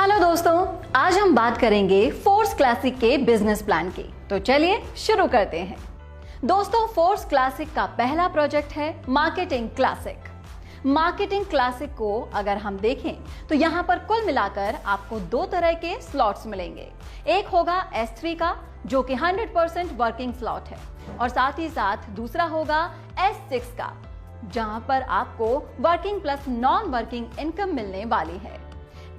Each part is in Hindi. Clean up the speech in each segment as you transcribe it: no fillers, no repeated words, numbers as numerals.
हेलो दोस्तों, आज हम बात करेंगे फोर्स क्लासिक के बिजनेस प्लान की। तो चलिए शुरू करते हैं। दोस्तों, फोर्स क्लासिक का पहला प्रोजेक्ट है मार्केटिंग क्लासिक। मार्केटिंग क्लासिक को अगर हम देखें तो यहाँ पर कुल मिलाकर आपको दो तरह के स्लॉट्स मिलेंगे। एक होगा S3 का जो कि 100% वर्किंग स्लॉट है, और साथ ही साथ दूसरा होगा S6 का जहां पर आपको working plus non working income मिलने वाली है।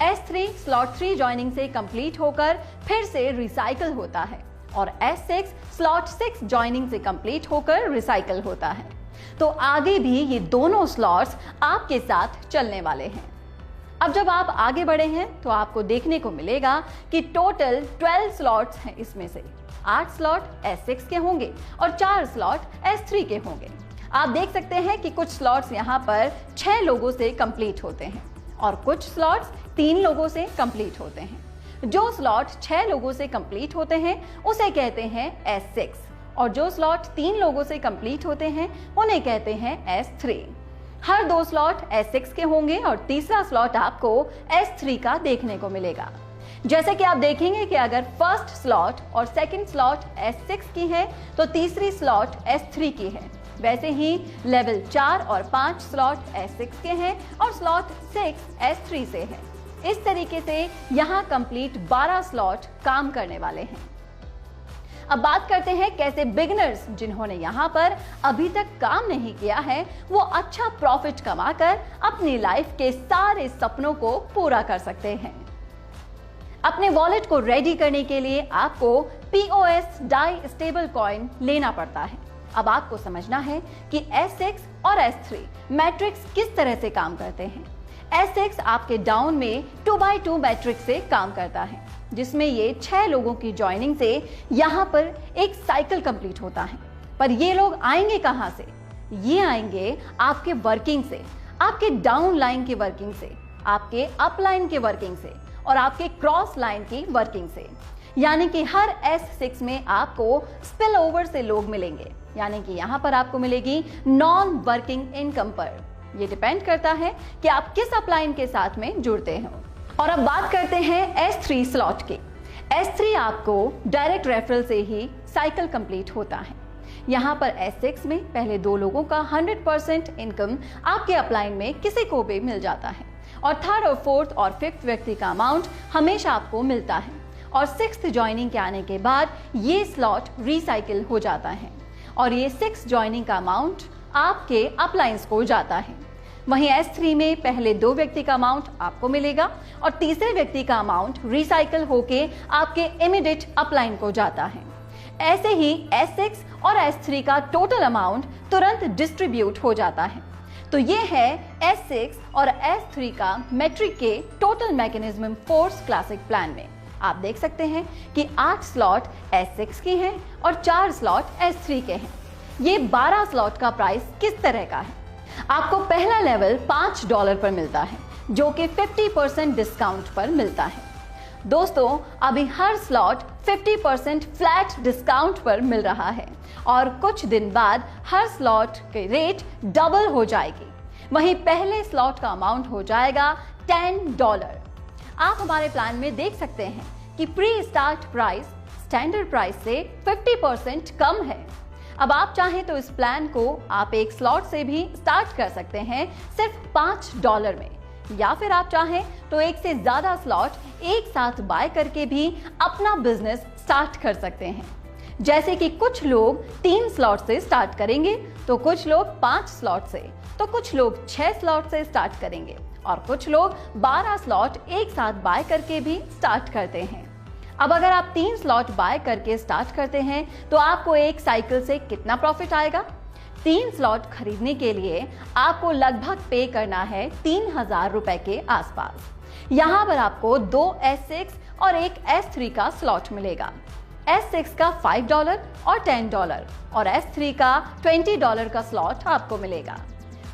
S3 स्लॉट 3 ज्वाइनिंग से कंप्लीट होकर फिर से रिसाइकल होता है, और S6 स्लॉट 6 ज्वाइनिंग से कंप्लीट होकर रिसाइकल होता है। तो आगे भी ये दोनों स्लॉट्स आपके साथ चलने वाले हैं। अब जब आप आगे बढ़े हैं तो आपको देखने को मिलेगा कि टोटल 12 स्लॉट्स हैं। इसमें से 8 स्लॉट S6 के होंगे और 4 स्लॉट S3 के होंगे। आप देख सकते हैं कि कुछ स्लॉट्स यहाँ पर 6 लोगों से कंप्लीट होते हैं और कुछ स्लॉट्स 3 लोगों से कंप्लीट होते हैं। जो स्लॉट 6 लोगों से कंप्लीट होते हैं उसे कहते हैं S6, और जो स्लॉट 3 लोगों से कंप्लीट होते हैं उन्हें कहते हैं S3। हर 2 स्लॉट S6 के होंगे और तीसरा स्लॉट आपको S3 का देखने को मिलेगा। जैसे कि आप देखेंगे कि अगर फर्स्ट स्लॉट और सेकंड स्लॉट S6 की है तो तीसरी स्लॉट S3 की है। वैसे ही लेवल 4 और 5 स्लॉट S6 के हैं और स्लॉट 6 S3 से है। इस तरीके से यहाँ कंप्लीट 12 स्लॉट काम करने वाले हैं। अब बात करते हैं कैसे बिगिनर्स जिन्होंने यहाँ पर अभी तक काम नहीं किया है वो अच्छा प्रॉफिट कमाकर अपनी लाइफ के सारे सपनों को पूरा कर सकते हैं। अपने वॉलेट को रेडी करने के लिए आपको POS डाई स्टेबल कॉइन लेना पड़ता है। अब आपको समझना है कि S6 और S3 मैट्रिक्स किस तरह से काम करते हैं। S6 आपके डाउन में 2x2 मैट्रिक्स से काम करता है, जिसमें ये 6 लोगों की ज्वाइनिंग से यहाँ पर एक साइकिल कंप्लीट होता है। पर ये लोग आएंगे कहाँ से? ये आएंगे आपके वर्किंग से, आपके डाउन लाइन की वर्किंग से, आपके अप लाइन की वर्किंग से और आपके क्रॉस लाइन की वर्किंग से। यानी कि हर S6 में आपको स्पिल ओवर से लोग मिलेंगे, यानी कि यहाँ पर आपको मिलेगी नॉन वर्किंग इनकम पर। ये डिपेंड करता है कि आप किस अपलाइन के साथ में जुड़ते हो। और अब बात करते हैं S3 स्लॉट की। S3 आपको डायरेक्ट रेफरल से ही साइकिल कंप्लीट होता है। यहाँ पर S6 में पहले 2 लोगों का 100% इनकम आपके अपलाइन में किसी को भी मिल जाता है, और थर्ड और फोर्थ और फिफ्थ व्यक्ति का अमाउंट हमेशा आपको मिलता है। और 6th ज्वाइनिंग के आने के बाद ये स्लॉट रिसाइकिल हो जाता है, और ये 6 ज्वाइनिंग का अमाउंट आपके अपलाइंस को जाता है। वहीं S3 में पहले 2 व्यक्ति का अमाउंट आपको मिलेगा और तीसरे व्यक्ति का अमाउंट रिसाइकिल होके आपके इमीडिएट अपलाइन को जाता है। ऐसे ही S6 और S3 का टोटल अमाउंट तुरंत डिस्ट्रीब्यूट हो जाता है। तो ये है S6 और S3 का मैट्रिक के total mechanism force classic plan में। आप देख सकते हैं कि 8 स्लॉट S6 के हैं और 4 स्लॉट S3 के हैं। ये 12 स्लॉट का प्राइस किस तरह का है? आपको पहला लेवल $5 पर मिलता है, जो कि 50% डिस्काउंट पर मिलता है। दोस्तों, अभी हर स्लॉट 50% फ्लैट डिस्काउंट पर मिल रहा है, और कुछ दिन बाद हर स्लॉट के रेट डबल हो जाएगी। वहीं पहले स्लॉट का अमाउंट हो जाएगा $10। आप हमारे प्लान में देख सकते हैं कि pre start price standard price से 50% कम है। अब आप चाहें तो इस प्लान को आप एक स्लॉट से भी स्टार्ट कर सकते हैं सिर्फ $5 में, या फिर आप चाहें तो एक से ज्यादा स्लॉट एक साथ बाय करके भी अपना बिजनेस स्टार्ट कर सकते हैं। जैसे कि कुछ लोग 3 स्लॉट से स्टार्ट करेंगे, तो कुछ लोग 5 स्लॉट से, तो कुछ लोग 6 स्लॉट से स्टार्ट करेंगे, और कुछ लोग 12 स्लॉट एक साथ बाय करके भी स्टार्ट करते हैं। अब अगर आप 3 स्लॉट बाय करके स्टार्ट करते हैं तो आपको एक साइकिल से कितना प्रॉफिट आएगा? 3 स्लॉट खरीदने के लिए आपको लगभग पे करना है 3000 रुपए के आसपास। यहाँ पर आपको 2 S6 और एक S3 का स्लॉट मिलेगा। S6 का $5 और $10 और S3 का $20 का स्लॉट आपको मिलेगा।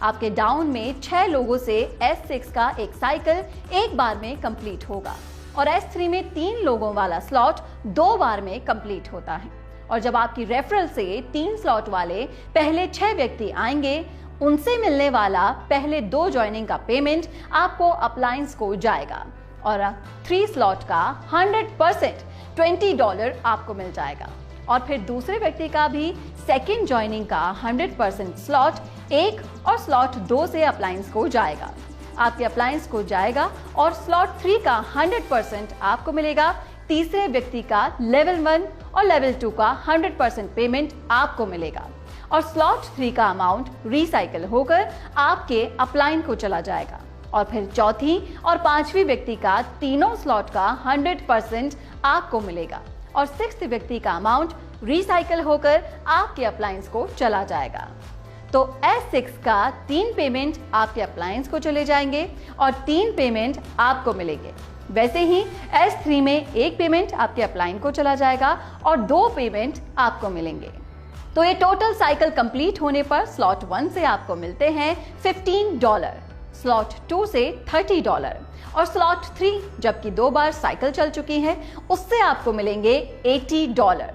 आपके डाउन में 6 लोगों से S6 का एक साइकिल एक बार में कंप्लीट होगा, और S3 में 3 लोगों वाला स्लॉट 2 बार में कंप्लीट होता है। और जब आपकी रेफरल से 3 स्लॉट वाले पहले 6 व्यक्ति आएंगे, उनसे मिलने वाला पहले 2 ज्वाइनिंग का पेमेंट आपको अपलायंस को जाएगा। और 3 स्लॉट का 100% $20 आपको मिल जाएगा। और फिर दूसरे व्यक्ति का भी सेकेंड ज्वाइनिंग का 100% स्लॉट 1 और स्लॉट 2 से अप्लायंस को जाएगा। आपके अप्लायंस को जाएगा और स्लॉट 3 का 100% आपको मिलेगा। तीसरे व्यक्ति का लेवल 1 और लेवल 2 का 100% पेमेंट आपको मिलेगा और स्लॉट 3 का अमाउंट रिसाइकल होकर आपके अप्लायंस को चला जाएगा। और फिर चौथी और पांचवी व्यक्ति का तीनों स्लॉट का 100% आपको मिलेगा और सिक्स्थ व्यक्ति का अमाउंट रिसाइकल होकर आपके अप्लायंस को चला जाएगा। तो S6 का 3 पेमेंट आपके अप्लायंस को चले जाएंगे और 3 पेमेंट आपको मिलेंगे। वैसे ही S3 में 1 पेमेंट आपके अप्लायंस को चला जाएगा और 2 पेमेंट आपको मिलेंगे। तो ये टोटल साइकिल कंप्लीट होने पर स्लॉट 1 से आपको मिलते हैं $15, स्लॉट 2 से $30 और स्लॉट 3 जबकि 2 बार साइकिल चल चुकी है उससे आपको मिलेंगे $80।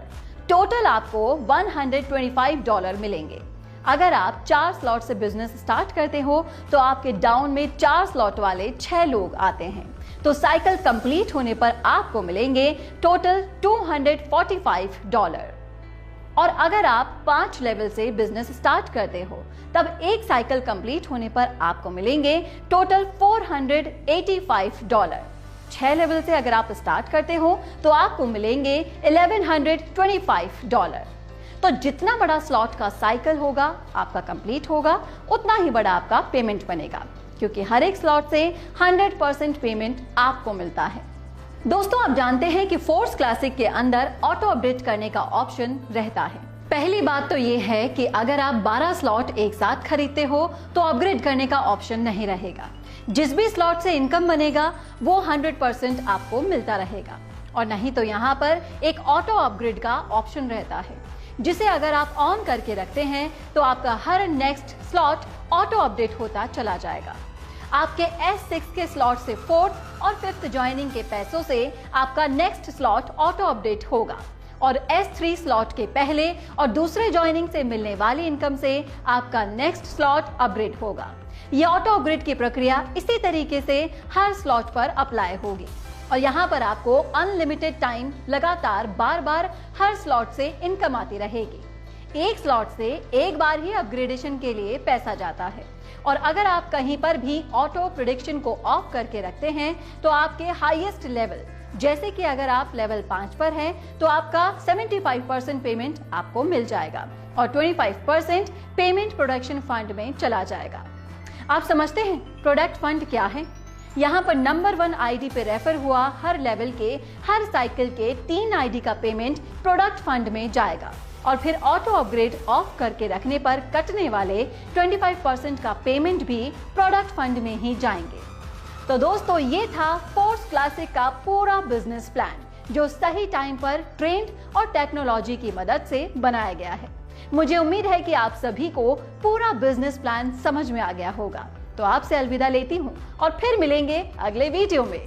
टोटल आपको $125 मिलेंगे। अगर आप 4 स्लॉट से बिजनेस स्टार्ट करते हो तो आपके डाउन में 4 स्लॉट वाले 6 लोग आते हैं, तो साइकिल कंप्लीट होने पर आपको मिलेंगे टोटल $245। और अगर आप 5 लेवल से बिजनेस स्टार्ट करते हो तब एक साइकिल कंप्लीट होने पर आपको मिलेंगे टोटल $485। 6 लेवल से अगर आप स्टार्ट करते हो तो आपको मिलेंगे $1125। तो जितना बड़ा स्लॉट का साइकिल होगा आपका कंप्लीट होगा उतना ही बड़ा आपका पेमेंट बनेगा, क्योंकि हर एक स्लॉट से 100% पेमेंट आपको मिलता है। दोस्तों, आप जानते हैं कि फोर्स क्लासिक के अंदर ऑटो अपडेट करने का ऑप्शन रहता है। पहली बात तो ये है कि अगर आप 12 स्लॉट एक साथ खरीदते हो तो अपग्रेड करने का ऑप्शन नहीं रहेगा। जिस भी स्लॉट से इनकम बनेगा वो 100% आपको मिलता रहेगा। और नहीं तो यहाँ पर एक ऑटो अपग्रेड का ऑप्शन रहता है, जिसे अगर आप ऑन करके रखते हैं तो आपका हर नेक्स्ट स्लॉट ऑटो अपडेट होता चला जाएगा। आपके S6 के स्लॉट से 4th और 5th ज्वाइनिंग के पैसों से आपका नेक्स्ट स्लॉट ऑटो अपडेट होगा और S3 स्लॉट के पहले और दूसरे ज्वाइनिंग से मिलने वाली इनकम से आपका नेक्स्ट स्लॉट अपग्रेड होगा। यह ऑटो अपग्रेड की प्रक्रिया इसी तरीके से हर स्लॉट पर अप्लाई होगी और यहाँ पर आपको अनलिमिटेड टाइम लगातार बार बार हर स्लॉट से इनकम आती रहेगी। एक स्लॉट से एक बार ही अपग्रेडेशन के लिए पैसा जाता है और अगर आप कहीं पर भी ऑटो प्रेडिक्शन को ऑफ करके रखते हैं तो आपके हाईएस्ट लेवल, जैसे कि अगर आप लेवल 5 पर हैं तो आपका 75% पेमेंट आपको मिल जाएगा और 25% पेमेंट प्रोडक्शन फंड में चला जाएगा। आप समझते हैं प्रोडक्ट फंड क्या है? यहाँ पर नंबर 1 आईडी पे रेफर हुआ हर लेवल के हर साइकिल के 3 आईडी का पेमेंट प्रोडक्ट फंड में जाएगा और फिर ऑटो अपग्रेड ऑफ करके रखने पर कटने वाले 25% का पेमेंट भी प्रोडक्ट फंड में ही जाएंगे। तो दोस्तों, ये था फोर्स क्लासिक का पूरा बिजनेस प्लान जो सही टाइम पर ट्रेंड और टेक्नोलॉजी की मदद से बनाया गया है। मुझे उम्मीद है कि आप सभी को पूरा बिजनेस प्लान समझ में आ गया होगा। तो आपसे अलविदा लेती हूँ और फिर मिलेंगे अगले वीडियो में।